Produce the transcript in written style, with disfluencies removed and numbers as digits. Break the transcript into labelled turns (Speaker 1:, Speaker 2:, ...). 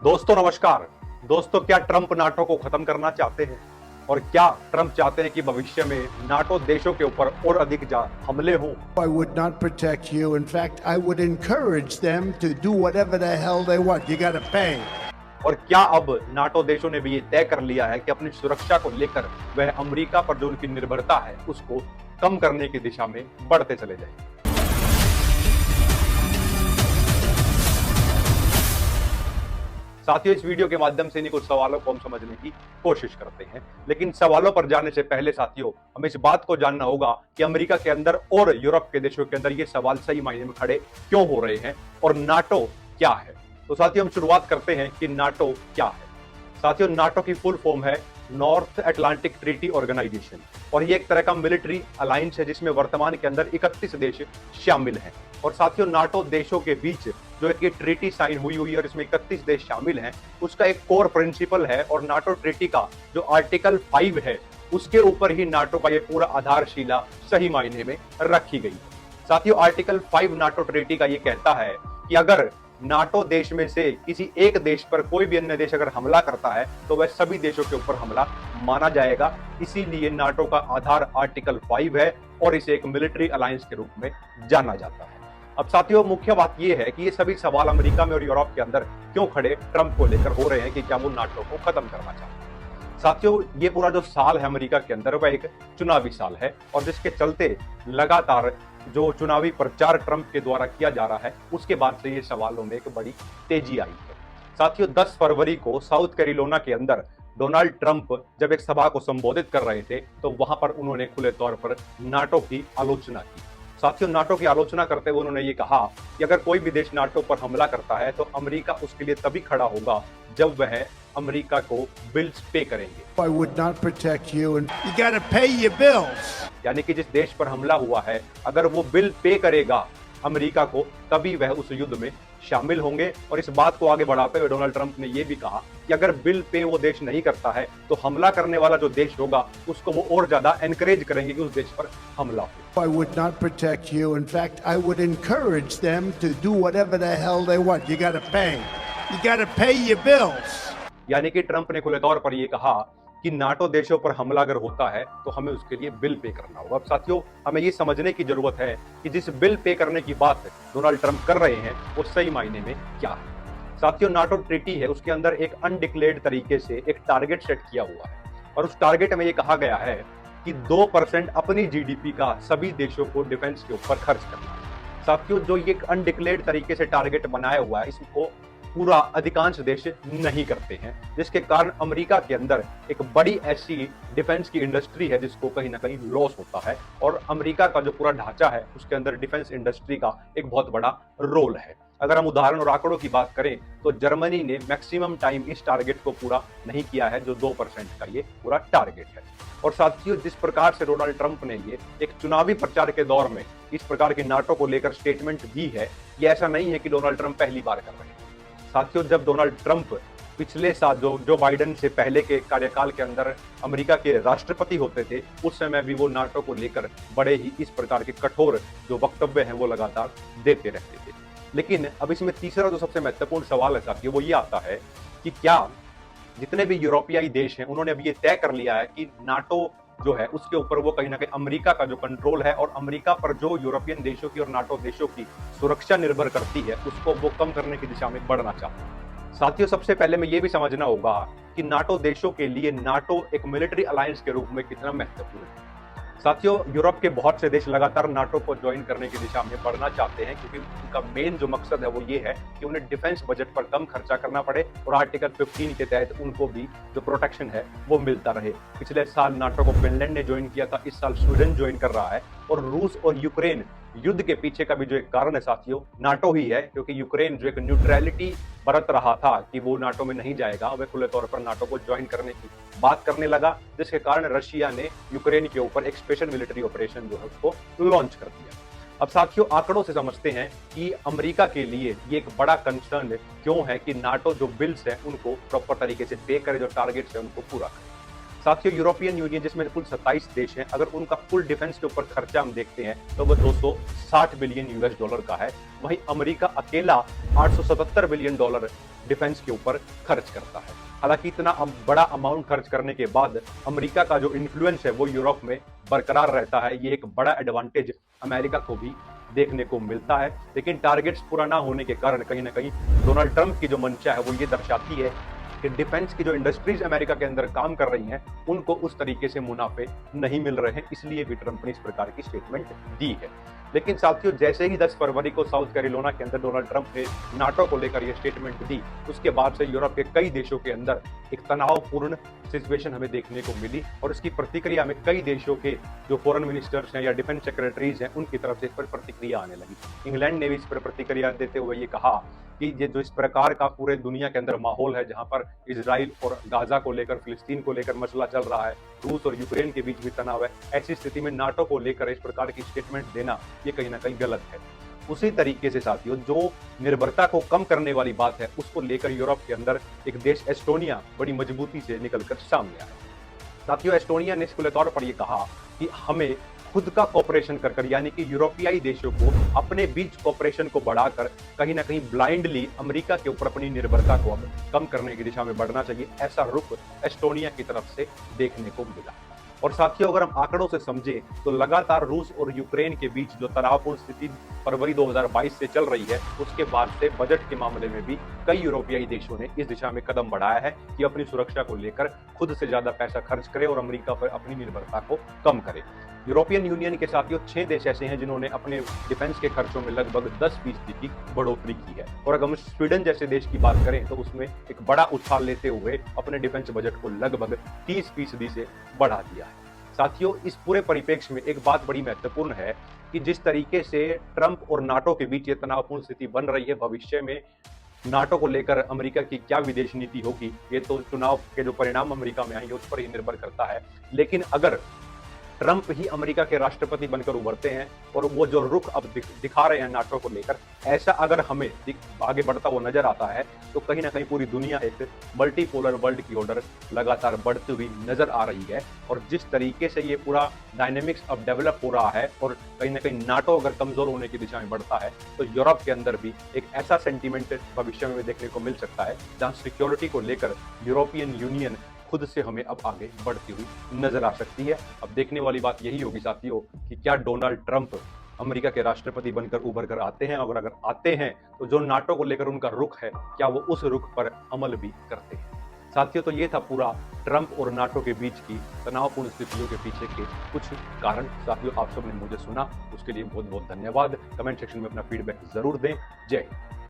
Speaker 1: दोस्तों नमस्कार। दोस्तों, क्या ट्रंप नाटो को खत्म करना चाहते हैं? और क्या ट्रंप चाहते हैं कि भविष्य में नाटो देशों के ऊपर और अधिक हमले हों?
Speaker 2: I would not protect you. In fact, I would encourage them to do whatever the hell they want. You got to pay.
Speaker 1: और क्या अब नाटो देशों ने भी ये तय कर लिया है कि अपनी सुरक्षा को लेकर वह अमेरिका पर जो उनकी निर्भरता है उसको कम करने की दिशा में बढ़ते चले जाएंगे? साथियों, इस वीडियो के माध्यम से इन्हीं कुछ सवालों को हम समझने की कोशिश करते हैं, लेकिन सवालों पर जाने से पहले साथियों हमें इस बात को जानना होगा कि अमेरिका के अंदर और यूरोप के देशों के अंदर ये सवाल सही मायने में खड़े क्यों हो रहे हैं और नाटो क्या है। तो साथियों, हम शुरुआत करते हैं कि नाटो क्या है। साथियों, नाटो की फुल फॉर्म है नॉर्थ अटलांटिक ट्रीटी ऑर्गेनाइजेशन, और ये एक तरह का मिलिट्री अलायंस है जिसमें वर्तमान के अंदर 31 देश शामिल हैं। और साथियों, नाटो देशों के बीच जो एक ये ट्रीटी साइन हुई और इसमें 31 देश शामिल हैं, उसका एक कोर प्रिंसिपल है, और नाटो ट्रीटी का जो आर्टिकल 5 है उसके ऊपर ही नाटो का ये पूरा आधारशिला सही मायने में रखी गई। साथियों, आर्टिकल 5 नाटो ट्रीटी का ये कहता है कि अगर नाटो देश में से किसी एक देश पर कोई भी अन्य देश अगर हमला करता है तो वह सभी देशों के ऊपर हमला माना जाएगा। इसीलिए नाटो का आधार आर्टिकल 5 है और इसे एक मिलिट्री अलायंस के रूप में जाना जाता है। अब साथियों, मुख्य बात यह है कि ये सभी सवाल अमेरिका में और यूरोप के अंदर क्यों खड़े ट्रंप को लेकर हो रहे हैं कि क्या वो नाटो को खत्म करना चाहते हैं। साथियों, ये पूरा जो साल है अमेरिका के अंदर वह एक चुनावी साल है, और जिसके चलते लगातार जो चुनावी प्रचार ट्रंप के द्वारा किया जा रहा है उसके बाद से ये सवालों में एक बड़ी तेजी आई है। साथियों, 10 फरवरी को साउथ कैरोलिना के अंदर डोनाल्ड ट्रंप जब एक सभा को संबोधित कर रहे थे तो वहां पर उन्होंने खुले तौर पर नाटो की आलोचना की। साथियों, नाटो की आलोचना करते हुए उन्होंने ये कहा कि अगर कोई भी देश नाटो पर हमला करता है तो अमेरिका उसके लिए तभी खड़ा होगा जब वह अमेरिका को बिल्स पे करेंगे।
Speaker 2: I would not protect you, and you got to pay your bills.
Speaker 1: यानी कि जिस देश पर हमला हुआ है अगर वो बिल पे करेगा अमेरिका को, तभी वह उस युद्ध में शामिल होंगे। और इस बात को आगे बढ़ाते हुए डोनाल्ड ट्रंप ने यह भी कहा कि अगर बिल पे वो देश नहीं करता है तो हमला करने वाला जो देश होगा उसको वो और ज्यादा एनकरेज करेंगे कि उस देश पर हमला हो।
Speaker 2: I would not protect you. In fact, I would encourage them to do whatever the hell they want. You got to pay. You got to pay your bills.
Speaker 1: यानी कि ट्रंप ने खुले तौर पर यह कहा कि नाटो देशों पर हमला अगर होता है तो हमें उसके लिए बिल पे करना होगा। अब साथियों, हमें ये समझने की जरूरत है कि जिस बिल पे करने की बात डोनाल्ड ट्रंप कर रहे हैं वो सही मायने में क्या है। साथियों, नाटो ट्रीटी है उसके अंदर एक अनडिक्लेयर्ड तरीके से एक टारगेट सेट किया हुआ है, और उस टारगेट में ये कहा गया है कि 2% अपनी जीडीपी का सभी देशों को डिफेंस के ऊपर खर्च करना है। साथियों, जो ये अनडिक्लेयर्ड तरीके से टारगेट बनाया हुआ है इसको पूरा अधिकांश देश नहीं करते हैं, जिसके कारण अमेरिका के अंदर एक बड़ी ऐसी डिफेंस की इंडस्ट्री है जिसको कहीं ना कहीं लॉस होता है, और अमेरिका का जो पूरा ढांचा है उसके अंदर डिफेंस इंडस्ट्री का एक बहुत बड़ा रोल है। अगर हम उदाहरण और आंकड़ों की बात करें तो जर्मनी ने मैक्सिमम टाइम इस टारगेट को पूरा नहीं किया है, जो 2% का ये पूरा टारगेट है। और साथियों, जिस प्रकार से डोनाल्ड ट्रंप ने ये एक चुनावी प्रचार के दौर में इस प्रकार के नाटो को लेकर स्टेटमेंट दी है, ये ऐसा नहीं है कि डोनाल्ड ट्रंप पहली बार कर रहे हैं। साथियों, जब डोनाल्ड ट्रंप पिछले साल जो बाइडेन से पहले के कार्यकाल के अंदर अमेरिका के राष्ट्रपति होते थे उस समय भी वो नाटो को लेकर बड़े ही इस प्रकार के कठोर जो वक्तव्य हैं वो लगातार देते रहते थे। लेकिन अब इसमें तीसरा जो सबसे महत्वपूर्ण सवाल है साथियों वो ये आता है कि क्या जितने भी यूरोपियाई देश हैं उन्होंने अब ये तय कर लिया है कि नाटो जो है उसके ऊपर वो कहीं ना कहीं अमेरिका का जो कंट्रोल है और अमेरिका पर जो यूरोपियन देशों की और नाटो देशों की सुरक्षा निर्भर करती है उसको वो कम करने की दिशा में बढ़ना चाहते हैं। साथियों, सबसे पहले में ये भी समझना होगा कि नाटो देशों के लिए नाटो एक मिलिट्री अलायंस के रूप में कितना महत्वपूर्ण है। साथियों, यूरोप के बहुत से देश लगातार नाटो को ज्वाइन करने की दिशा में बढ़ना चाहते हैं क्योंकि उनका मेन जो मकसद है वो ये है कि उन्हें डिफेंस बजट पर कम खर्चा करना पड़े और आर्टिकल 15 के तहत उनको भी जो प्रोटेक्शन है वो मिलता रहे। पिछले साल नाटो को फिनलैंड ने ज्वाइन किया था, इस साल स्वीडन ज्वाइन कर रहा है, और रूस और यूक्रेन युद्ध के पीछे का भी जो एक कारण है साथियों नाटो ही है, क्योंकि यूक्रेन जो एक न्यूट्रलिटी बरत रहा था कि वो नाटो में नहीं जाएगा, वह खुले तौर पर नाटो को ज्वाइन करने की बात करने लगा, जिसके कारण रशिया ने यूक्रेन के ऊपर एक स्पेशल मिलिट्री ऑपरेशन जो है उसको लॉन्च कर दिया। अब साथियों, आंकड़ों से समझते हैं कि अमेरिका के लिए ये एक बड़ा कंसर्न क्यों है कि नाटो जो बिल्स हैं उनको प्रॉपर तरीके से पे करे, जो टारगेट्स हैं उनको पूरा करे। साथियों, यूरोपियन यूनियन जिसमें कुल 27 देश हैं, अगर उनका कुल डिफेंस के ऊपर खर्चा हम देखते हैं तो वह 260 बिलियन यूएस डॉलर का है। वहीं अमेरिका अकेला 877 बिलियन डॉलर डिफेंस के ऊपर खर्च करता है। हालांकि इतना बड़ा अमाउंट खर्च करने के बाद अमेरिका का जो इन्फ्लुएंस है वो यूरोप में बरकरार रहता है। ये एक बड़ा एडवांटेज अमेरिका को भी देखने को मिलता है। लेकिन टारगेट्स पूरा ना होने के कारण कहीं ना कहीं डोनाल्ड ट्रंप की जो मंशा है वो ये दर्शाती है कि डिफेंस की जो इंडस्ट्रीज अमेरिका के अंदर काम कर रही हैं उनको उस तरीके से मुनाफे नहीं मिल रहे हैं, इसलिए भी ट्रंप ने इस प्रकार की स्टेटमेंट दी है। लेकिन साथियों, जैसे ही 10 फरवरी को साउथ कैरोलिना के अंदर डोनाल्ड ट्रंप ने नाटो को लेकर यह स्टेटमेंट दी, उसके बाद से यूरोप के कई देशों के अंदर एक तनावपूर्ण सिचुएशन हमें देखने को मिली और इसकी प्रतिक्रिया में कई देशों के जो फॉरेन मिनिस्टर्स हैं या डिफेंस सेक्रेटरीज हैं उनकी तरफ से इस पर प्रतिक्रिया आने लगी। इंग्लैंड ने भी इस पर प्रतिक्रिया देते हुए ये कहा कि ये जो इस प्रकार का पूरे दुनिया के अंदर माहौल है, जहां पर इजराइल और गाजा को लेकर, फिलिस्तीन को लेकर मसला चल रहा है, रूस और यूक्रेन के बीच भी तनाव है, ऐसी स्थिति में नाटो को लेकर इस प्रकार की स्टेटमेंट देना ये कहीं ना कहीं गलत है। उसी तरीके से साथियों, जो निर्भरता को कम करने वाली बात है उसको लेकर यूरोप के अंदर एक देश एस्टोनिया बड़ी मजबूती से निकलकर सामने आया। साथियों, एस्टोनिया ने खुले तौर पर यह कहा कि हमें खुद का कॉपरेशन कर यानी कि यूरोपियाई देशों को अपने बीच कॉपरेशन को बढ़ाकर कहीं ना कहीं ब्लाइंडली अमेरिका के ऊपर अपनी निर्भरता को अब कम करने की दिशा में बढ़ना चाहिए, ऐसा रुख एस्टोनिया की तरफ से देखने को मिला। और साथियों, अगर हम आंकड़ों से समझे तो लगातार रूस और यूक्रेन के बीच जो तनावपूर्ण स्थिति फरवरी 2022 से चल रही है, उसके बाद से बजट के मामले में भी कई यूरोपियाई देशों ने इस दिशा में कदम बढ़ाया है कि अपनी सुरक्षा को लेकर खुद से ज्यादा पैसा खर्च करे और अमेरिका पर अपनी निर्भरता को कम करे। यूरोपियन यूनियन के साथियों 6 देश ऐसे हैं जिन्होंने अपने डिफेंस के खर्चों में लगभग 10% की बढ़ोतरी की है। और अगर हम स्वीडन जैसे देश की बात करें तो उसमें एक बड़ा उछाल लेते हुए अपने डिफेंस बजट को लगभग 30% से बढ़ा दिया है। साथियों, इस पूरे परिप्रेक्ष्य में एक बात बड़ी महत्वपूर्ण है कि जिस तरीके से ट्रंप और नाटो के बीच ये तनावपूर्ण स्थिति बन रही है, भविष्य में नाटो को लेकर अमेरिका की क्या विदेश नीति होगी, ये तो चुनाव के जो परिणाम अमेरिका में आएंगे उस पर ही निर्भर करता है। लेकिन अगर ट्रंप ही अमेरिका के राष्ट्रपति बनकर उभरते हैं और वो जो रुख अब दिखा रहे हैं नाटो को लेकर, ऐसा अगर हमें आगे बढ़ता हुआ नजर आता है तो कहीं ना कहीं पूरी दुनिया एक मल्टीपोलर वर्ल्ड की ऑर्डर लगातार बढ़ती हुई नजर आ रही है। और जिस तरीके से ये पूरा डायनेमिक्स अब डेवलप हो रहा है और कहीं ना कहीं नाटो अगर कमजोर होने की दिशा में बढ़ता है तो यूरोप के अंदर भी एक ऐसा सेंटीमेंट भविष्य में देखने को मिल सकता है जहां सिक्योरिटी को लेकर यूरोपियन यूनियन खुद से हमें अब आगे बढ़ती हुई नजर आ सकती है। अब देखने वाली बात यही होगी साथियों कि क्या डोनाल्ड ट्रंप अमेरिका के राष्ट्रपति बनकर उभर कर आते हैं, और अगर आते हैं तो जो नाटो को लेकर उनका रुख है क्या वो उस रुख पर अमल भी करते हैं। साथियों, तो ये था पूरा ट्रंप और नाटो के बीच की तनावपूर्ण स्थितियों के पीछे के कुछ कारण। साथियों, आप सबने मुझे सुना उसके लिए बहुत बहुत धन्यवाद। कमेंट सेक्शन में अपना फीडबैक जरूर दें। जय हिंद।